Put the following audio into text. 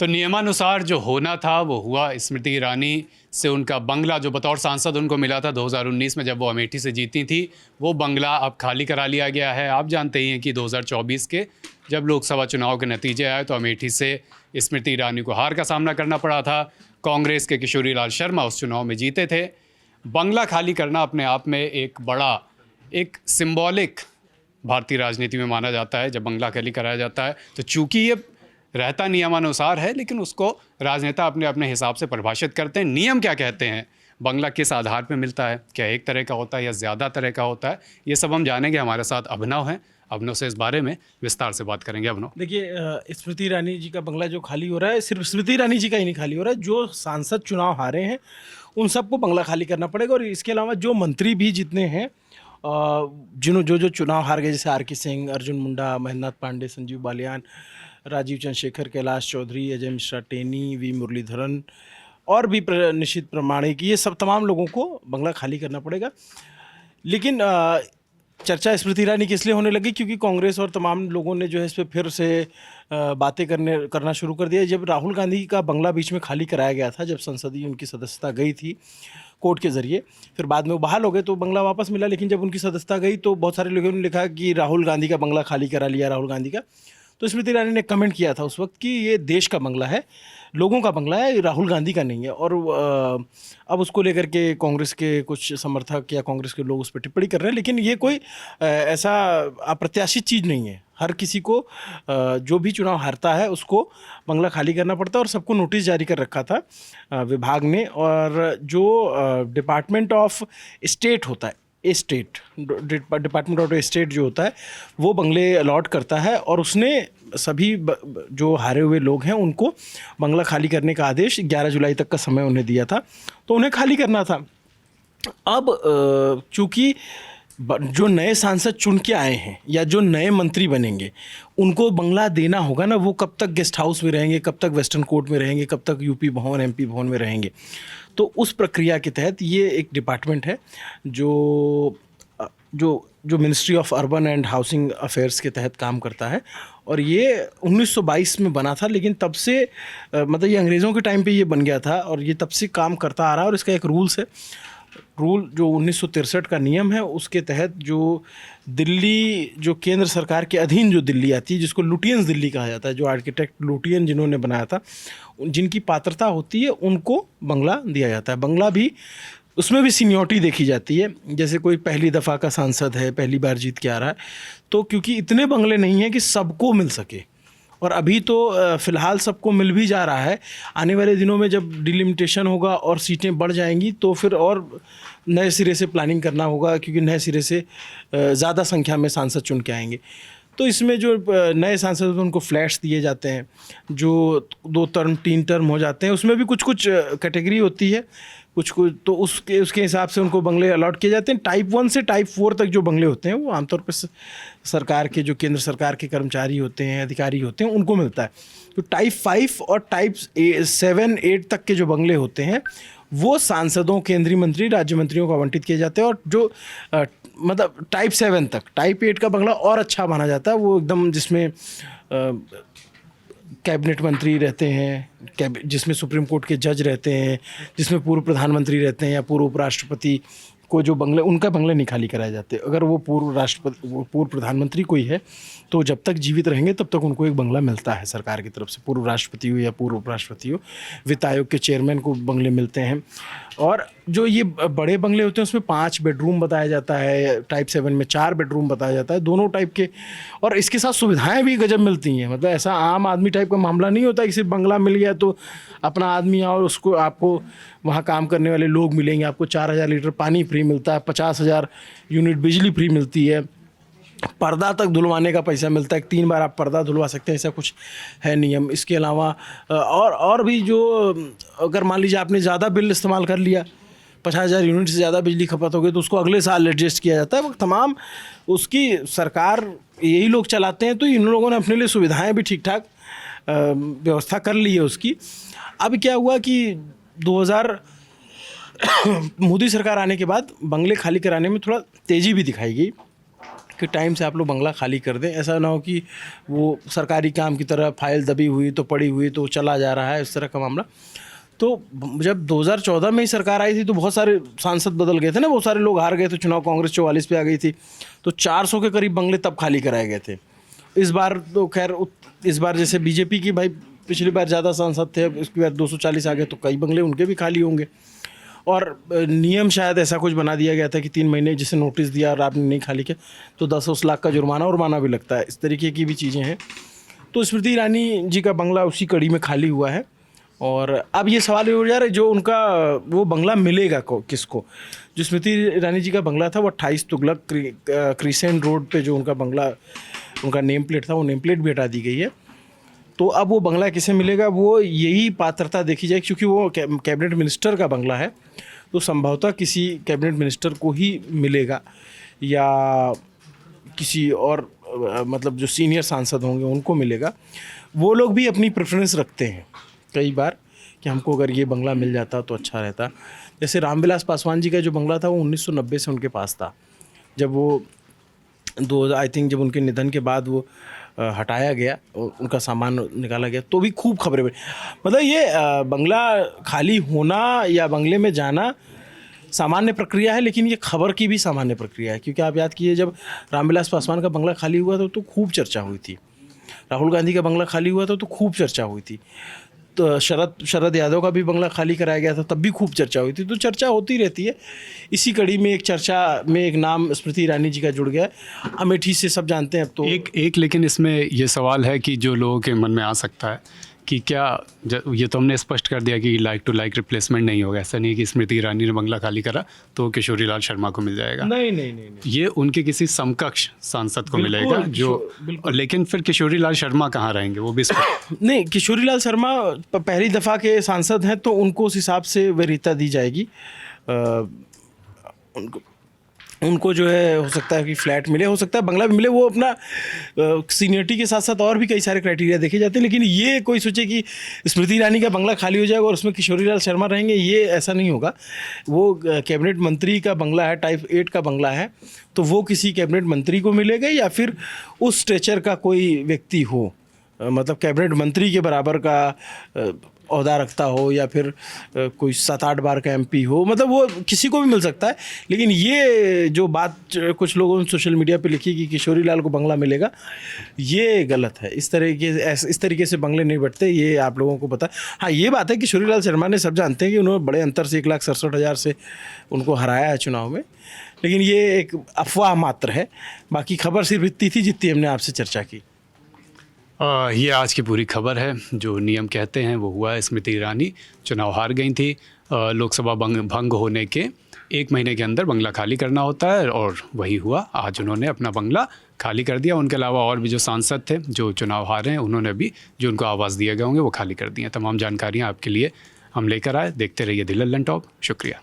तो नियमानुसार जो होना था वो हुआ। स्मृति ईरानी से उनका बंगला जो बतौर सांसद उनको मिला था 2019 में जब वो अमेठी से जीती थी, वो बंगला अब खाली करा लिया गया है। आप जानते ही हैं कि 2024 के जब लोकसभा चुनाव के नतीजे आए तो अमेठी से स्मृति ईरानी को हार का सामना करना पड़ा था। कांग्रेस के किशोरी लाल शर्मा उस चुनाव में जीते थे। बंगला खाली करना अपने आप में एक बड़ा, एक सिंबॉलिक भारतीय राजनीति में माना जाता है। जब बंगला खाली कराया जाता है तो चूंकि ये रहता नियमानुसार है, लेकिन उसको राजनेता अपने अपने हिसाब से परिभाषित करते हैं। नियम क्या कहते हैं, बंगला किस आधार पर मिलता है, क्या एक तरह का होता है या ज़्यादा तरह का होता है, ये सब हम जानेंगे। हमारे साथ अभिनव हैं, अभिनव से इस बारे में विस्तार से बात करेंगे। अभिनव, देखिए, स्मृति ईरानी जी का बंगला जो खाली हो रहा है, सिर्फ स्मृति ईरानी जी का ही नहीं खाली हो रहा है, जो सांसद चुनाव हारे हैं उन सबको बंगला खाली करना पड़ेगा। और इसके अलावा जो मंत्री भी जितने हैं, जो चुनाव हार गए, जैसे आर.के. सिंह, अर्जुन मुंडा, महेंद्रनाथ पांडे, संजीव बालियान, राजीव चंद्रशेखर, कैलाश चौधरी, अजय मिश्रा टेनी, वी मुरलीधरन और भी निशित प्रमाणिक, ये सब तमाम लोगों को बंगला खाली करना पड़ेगा। लेकिन चर्चा स्मृति ईरानी की इसलिए होने लगी क्योंकि कांग्रेस और तमाम लोगों ने जो है इस पर फिर से बातें करना शुरू कर दिया। जब राहुल गांधी का बंगला बीच में खाली कराया गया था, जब संसदीय उनकी सदस्यता गई थी कोर्ट के ज़रिए, फिर बाद में वो बहाल हो गए तो बंगला वापस मिला। लेकिन जब उनकी सदस्यता गई तो बहुत सारे लोगों ने लिखा कि राहुल गांधी का बंगला खाली करा लिया राहुल गांधी का। तो स्मृति ईरानी ने कमेंट किया था उस वक्त कि ये देश का बंगला है, लोगों का बंगला है, राहुल गांधी का नहीं है। और अब उसको लेकर के कांग्रेस के कुछ समर्थक या कांग्रेस के लोग उस पर टिप्पणी कर रहे हैं। लेकिन ये कोई ऐसा अप्रत्याशित चीज़ नहीं है। हर किसी को जो भी चुनाव हारता है उसको बंगला खाली करना पड़ता है। और सबको नोटिस जारी कर रखा था विभाग ने। और जो डिपार्टमेंट ऑफ स्टेट होता है, डिपार्टमेंट ऑफ स्टेट जो होता है वो बंगले अलॉट करता है, और उसने सभी जो हारे हुए लोग हैं उनको बंगला खाली करने का आदेश 11 जुलाई तक का समय उन्हें दिया था, तो उन्हें खाली करना था। अब चूँकि जो नए सांसद चुन के आए हैं या जो नए मंत्री बनेंगे उनको बंगला देना होगा ना। वो कब तक गेस्ट हाउस में रहेंगे, कब तक वेस्टर्न कोर्ट में रहेंगे, कब तक यूपी भवन, एमपी भवन में रहेंगे। तो उस प्रक्रिया के तहत ये एक डिपार्टमेंट है जो ministry of urban and housing affairs के तहत काम करता है। और ये 1922 में बना था, लेकिन तब से मतलब ये अंग्रेज़ों के टाइम पे ये बन गया था और ये तब से काम करता आ रहा है। और इसका एक रूल्स है, रूल जो 1963 का नियम है, उसके तहत जो दिल्ली, जो केंद्र सरकार के अधीन जो दिल्ली आती है, जिसको लुटियंस दिल्ली कहा जाता है, जो आर्किटेक्ट लुटियन जिन्होंने बनाया था, जिनकी पात्रता होती है उनको बंगला दिया जाता है। बंगला भी, उसमें भी सीनियरिटी देखी जाती है। जैसे कोई पहली दफ़ा का सांसद है, पहली बार जीत के आ रहा है, तो क्योंकि इतने बंगले नहीं हैं कि सबको मिल सके, और अभी तो फ़िलहाल सबको मिल भी जा रहा है। आने वाले दिनों में जब डिलिमिटेशन होगा और सीटें बढ़ जाएंगी तो फिर और नए सिरे से प्लानिंग करना होगा, क्योंकि नए सिरे से ज़्यादा संख्या में सांसद चुन के आएंगे। तो इसमें जो नए सांसद होते हैं उनको फ्लैट्स दिए जाते हैं, जो 2 टर्म 3 टर्म हो जाते हैं। उसमें भी कुछ कैटेगरी होती है, कुछ तो उसके हिसाब से उनको बंगले अलॉट किए जाते हैं। टाइप 1 से टाइप 4 तक जो बंगले होते हैं वो आमतौर पर सरकार के, जो केंद्र सरकार के कर्मचारी होते हैं, अधिकारी होते हैं, उनको मिलता है। तो टाइप 5 और टाइप 7, 8 तक के जो बंगले होते हैं वो सांसदों, केंद्रीय मंत्री, राज्य मंत्रियों को आवंटित किए जाते हैं। और जो मतलब टाइप 7 तक, टाइप 8 का बंगला और अच्छा माना जाता है, वो एकदम जिसमें कैबिनेट मंत्री रहते हैं, जिसमें सुप्रीम कोर्ट के जज रहते हैं, जिसमें पूर्व प्रधानमंत्री रहते हैं या पूर्व उपराष्ट्रपति को जो बंगले, उनका बंगले नहीं खाली कराए जाते। अगर वो पूर्व प्रधानमंत्री कोई है तो जब तक जीवित रहेंगे तब तक उनको एक बंगला मिलता है सरकार की तरफ से, पूर्व राष्ट्रपति हो या पूर्व उपराष्ट्रपति हो। वित्त आयोग के चेयरमैन को बंगले मिलते हैं। और जो ये बड़े बंगले होते हैं उसमें 5 बेडरूम बताया जाता है, टाइप 7 में 4 बेडरूम बताया जाता है, दोनों टाइप के। और इसके साथ सुविधाएं भी गजब मिलती हैं। मतलब ऐसा आम आदमी टाइप का मामला नहीं होता कि सिर्फ बंगला मिल गया तो अपना आदमी और उसको, आपको वहाँ काम करने वाले लोग मिलेंगे, आपको 4000 लीटर पानी फ्री मिलता है, 50,000 यूनिट बिजली फ्री मिलती है, पर्दा तक धुलवाने का पैसा मिलता है, 3 बार आप पर्दा धुलवा सकते हैं, ऐसा कुछ है नियम। इसके अलावा और भी जो, अगर मान लीजिए आपने ज़्यादा बिल इस्तेमाल कर लिया, 50,000 यूनिट से ज़्यादा बिजली खपत हो गई, तो उसको अगले साल एडजस्ट किया जाता है। वो तमाम उसकी सरकार यही लोग चलाते हैं, तो इन लोगों ने अपने लिए सुविधाएँ भी ठीक ठाक व्यवस्था कर ली है उसकी। अब क्या हुआ कि 2000 मोदी सरकार आने के बाद बंगले खाली कराने में थोड़ा तेज़ी भी दिखाई गई। कि टाइम से आप लोग बंगला खाली कर दें। ऐसा ना हो कि वो सरकारी काम की तरह फाइल दबी हुई तो पड़ी हुई तो चला जा रहा है, इस तरह का मामला। तो जब 2014 में ही सरकार आई थी तो बहुत सारे सांसद बदल गए थे ना, बहुत सारे लोग हार गए थे चुनाव, कांग्रेस 44 पे आ गई थी, तो 400 के करीब बंगले तब खाली कराए गए थे। इस बार तो खैर इस बार जैसे बीजेपी की भाई पिछली बार ज़्यादा सांसद थे, अब इसकी बार 240 आ गए तो कई बंगले उनके भी खाली होंगे। और नियम शायद ऐसा कुछ बना दिया गया था कि 3 महीने जिसे नोटिस दिया और आपने नहीं खाली किया तो 10 लाख का जुर्माना भी लगता है, इस तरीके की भी चीज़ें हैं। तो स्मृति ईरानी जी का बंगला उसी कड़ी में खाली हुआ है। और अब ये सवाल हो जा रहा है जो उनका वो बंगला मिलेगा किसको। जो स्मृति ईरानी जी का बंगला था वो 28 तुगलक क्रिसेंट रोड पे जो उनका बंगला, उनका नेम प्लेट था, वो नेम प्लेट भी हटा दी गई है। तो अब वो बंगला किसे मिलेगा, वो यही पात्रता देखी जाए, क्योंकि वो कैबिनेट मिनिस्टर का बंगला है तो संभवतः किसी कैबिनेट मिनिस्टर को ही मिलेगा या किसी और मतलब जो सीनियर सांसद होंगे उनको मिलेगा। वो लोग भी अपनी प्रेफरेंस रखते हैं कई बार कि हमको अगर ये बंगला मिल जाता तो अच्छा रहता। जैसे रामविलास पासवान जी का जो बंगला था वो 1990 से उनके पास था। जब वो आई थिंक जब उनके निधन के बाद वो हटाया गया और उनका सामान निकाला गया तो भी खूब खबरें बनी। मतलब ये बंगला खाली होना या बंगले में जाना सामान्य प्रक्रिया है, लेकिन ये खबर की भी सामान्य प्रक्रिया है। क्योंकि आप याद कीजिए जब रामविलास पासवान का बंगला खाली हुआ तो खूब चर्चा हुई थी, राहुल गांधी का बंगला खाली हुआ था तो खूब चर्चा हुई थी, तो शरद यादव का भी बंगला खाली कराया गया था तब भी खूब चर्चा हुई थी। तो चर्चा होती रहती है। इसी कड़ी में एक चर्चा में एक नाम स्मृति ईरानी जी का जुड़ गया है। अमेठी से सब जानते हैं अब तो एक लेकिन इसमें ये सवाल है कि जो लोगों के मन में आ सकता है कि क्या ये तो हमने स्पष्ट कर दिया कि लाइक टू लाइक रिप्लेसमेंट नहीं होगा। ऐसा नहीं कि स्मृति ईरानी ने बंगला खाली करा तो किशोरी लाल शर्मा को मिल जाएगा। नहीं। ये उनके किसी समकक्ष सांसद को मिलेगा जो, लेकिन फिर किशोरी लाल शर्मा कहाँ रहेंगे वो भी नहीं। किशोरी लाल शर्मा पहली दफ़ा के सांसद हैं तो उनको उस हिसाब से वरीयता दी जाएगी। उनको जो है हो सकता है कि फ्लैट मिले, हो सकता है बंगला भी मिले। वो अपना सीनियरिटी के साथ साथ और भी कई सारे क्राइटेरिया देखे जाते हैं। लेकिन ये कोई सोचे कि स्मृति ईरानी का बंगला खाली हो जाएगा और उसमें किशोरी लाल शर्मा रहेंगे, ये ऐसा नहीं होगा। वो कैबिनेट मंत्री का बंगला है, टाइप 8 का बंगला है, तो वो किसी कैबिनेट मंत्री को मिलेगा या फिर उस स्ट्रेचर का कोई व्यक्ति हो, मतलब कैबिनेट मंत्री के बराबर का ओहदा रखता हो या फिर कोई 7-8 बार का MP हो, मतलब वो किसी को भी मिल सकता है। लेकिन ये जो बात कुछ लोगों ने सोशल मीडिया पे लिखी कि किशोरी लाल को बंगला मिलेगा, ये गलत है। इस तरीके से बंगले नहीं बढ़ते, ये आप लोगों को पता है। हाँ, ये बात है कि किशोरी लाल शर्मा ने सब जानते हैं कि उन्होंने बड़े अंतर से 1,67,000 से उनको हराया है चुनाव में। लेकिन ये एक अफवाह मात्र है। बाकी खबर सिर्फ इतनी थी जितनी हमने आपसे चर्चा की। ये आज की पूरी खबर है। जो नियम कहते हैं वो हुआ है। स्मृति ईरानी चुनाव हार गई थी। लोकसभा भंग होने के 1 महीने के अंदर बंगला खाली करना होता है और वही हुआ। आज उन्होंने अपना बंगला खाली कर दिया। उनके अलावा और भी जो सांसद थे जो चुनाव हारे हैं उन्होंने भी जो उनको आवाज़ दिए गए होंगे वो खाली कर दिए। तमाम जानकारियाँ आपके लिए हम लेकर आए। देखते रहिए दी लल्लन टॉप। शुक्रिया।